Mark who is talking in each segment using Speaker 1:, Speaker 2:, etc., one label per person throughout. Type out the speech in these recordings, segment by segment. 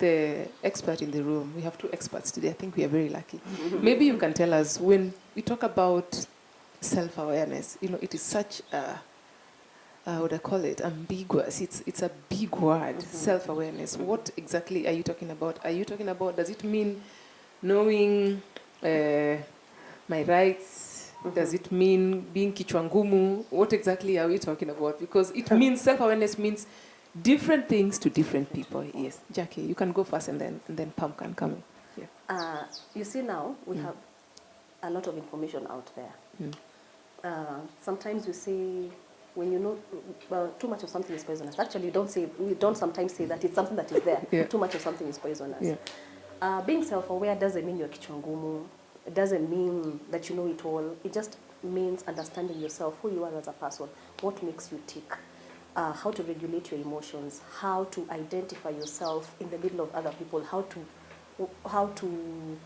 Speaker 1: the expert in the room. We have two experts today. I think we are very lucky. Maybe you can tell us, when we talk about self-awareness, it is such a, what I call it, ambiguous. It's a big word, self-awareness. What exactly are you talking about? Does it mean knowing my rights? Does it mean being kichwangumu? What exactly are we talking about? Because it means, self-awareness means different things to different people. Yes, Jackie, you can go first, and then Pam can come in. Yeah.
Speaker 2: You see, now we have a lot of information out there. Sometimes we say, when you know too much of something is poisonous. Actually, we don't sometimes say that it's something that is there. Yeah. Too much of something is poisonous. Yeah. Being self-aware doesn't mean you're kichwangumu. It doesn't mean that you know it all. It just means understanding yourself, who you are as a person, what makes you tick, how to regulate your emotions, how to identify yourself in the middle of other people, how to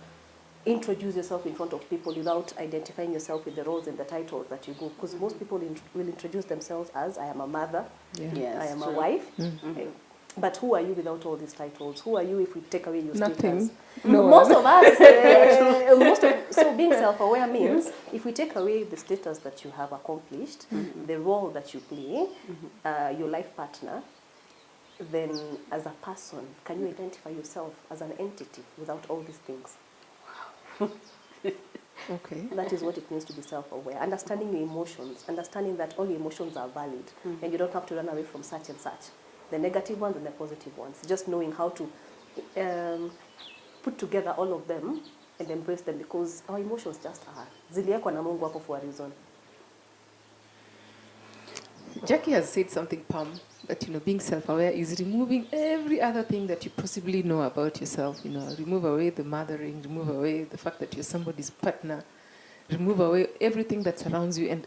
Speaker 2: introduce yourself in front of people without identifying yourself with the roles and the titles that you go. Because most people will introduce themselves as, I am a mother, yes, I am a wife. But who are you without all these titles? Who are you if we take away your
Speaker 1: Nothing.
Speaker 2: status? No. Most of us, so being self-aware means, if we take away the status that you have accomplished, the role that you play, your life partner, then as a person, can you identify yourself as an entity without all these things?
Speaker 1: Okay.
Speaker 2: That is what it means to be self-aware. Understanding your emotions, understanding that all your emotions are valid, and you don't have to run away from such and such. The negative ones and the positive ones. Just knowing how to put together all of them and embrace them, because our emotions just are. Ziliekwa na Mungu hapo for a reason.
Speaker 1: Jackie has said something, Pam, that being self-aware is removing every other thing that you possibly know about yourself. Remove away the mothering, remove away the fact that you're somebody's partner, remove away everything that surrounds you, and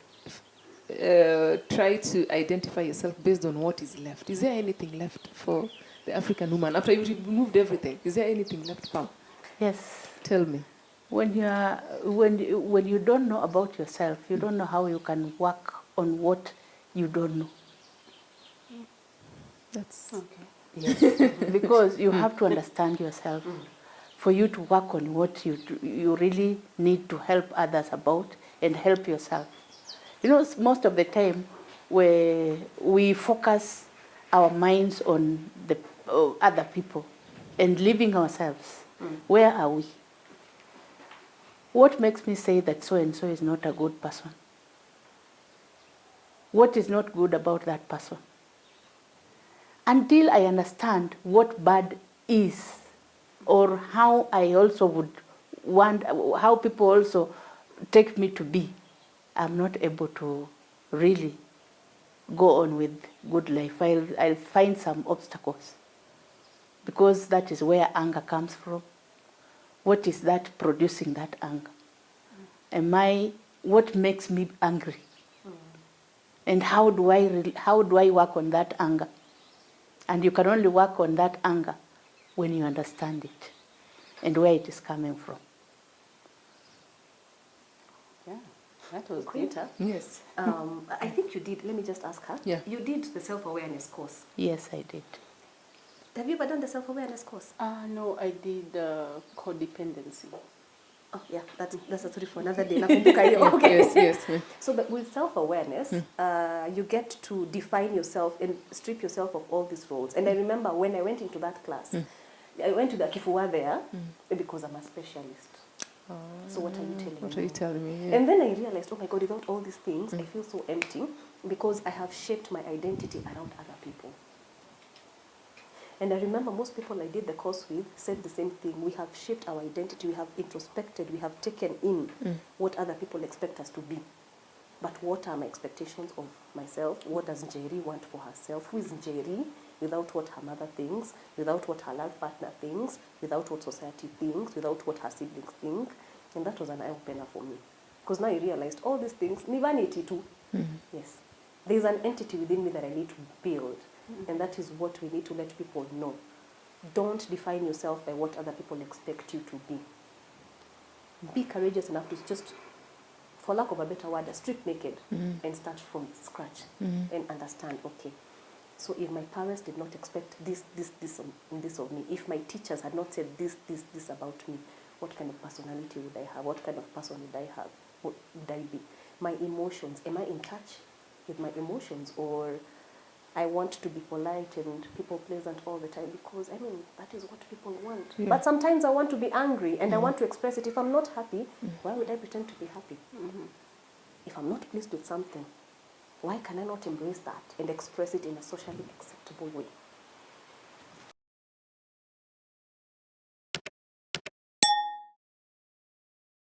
Speaker 1: try to identify yourself based on what is left. Is there anything left for the African woman after you've removed everything? Is there anything left, Pam?
Speaker 3: Yes.
Speaker 1: Tell me.
Speaker 3: When you don't know about yourself, you don't know how you can work on what you don't know.
Speaker 1: That's
Speaker 3: okay. Yes. Because you have to understand yourself for you to work on what you really need to help others about and help yourself. Most of the time we focus our minds on the other people and leaving ourselves. Where are we? What makes me say that so-and-so is not a good person? What is not good about that person? Until I understand what bad is, or how I also would want, how people also take me to be, I'm not able to really go on with good life. I'll find some obstacles, because that is where anger comes from. What is that producing that anger? What makes me angry? And how do I work on that anger? And you can only work on that anger when you understand it and where it is coming from.
Speaker 2: Yeah, that was great.
Speaker 1: Yes.
Speaker 2: I think you did. Let me just ask her.
Speaker 1: Yeah.
Speaker 2: You did the self-awareness course.
Speaker 3: Yes, I did.
Speaker 2: Have you ever done the self-awareness course?
Speaker 4: No, I did codependency.
Speaker 2: Oh, yeah, that's a story for another day. Okay.
Speaker 1: Yes.
Speaker 2: So, but with self-awareness, you get to define yourself and strip yourself of all these roles. And I remember when I went into that class, I went to the Kifua there because I'm a specialist. So what are you telling me?
Speaker 1: What are you telling me? Yeah.
Speaker 2: And then I realized, oh my God, without all these things, I feel so empty, because I have shaped my identity around other people. And I remember most people I did the course with said the same thing. We have shaped our identity, we have introspected, we have taken in what other people expect us to be. But what are my expectations of myself? What does Njeri want for herself? Who is Njeri without what her mother thinks, without what her life partner thinks, without what society thinks, without what her siblings think? And that was an eye-opener for me. Because now I realized all these things, ni vanity too. Yes. There's an entity within me that I need to build. And that is what we need to let people know. Don't define yourself by what other people expect you to be. Be courageous enough to just, for lack of a better word, strip naked and start from scratch and understand, okay, So if my parents did not expect this of me, if my teachers had not said this about me, what kind of personality would I have? What kind of person would I have? What would I be? My emotions, am I in touch with my emotions, or I want to be polite and people pleasant all the time because, I mean, that is what people want.
Speaker 1: Yeah.
Speaker 2: But sometimes I want to be angry and I want to express it. If I'm not happy, why would I pretend to be happy? If I'm not pleased with something, why can I not embrace that and express it in a socially acceptable way?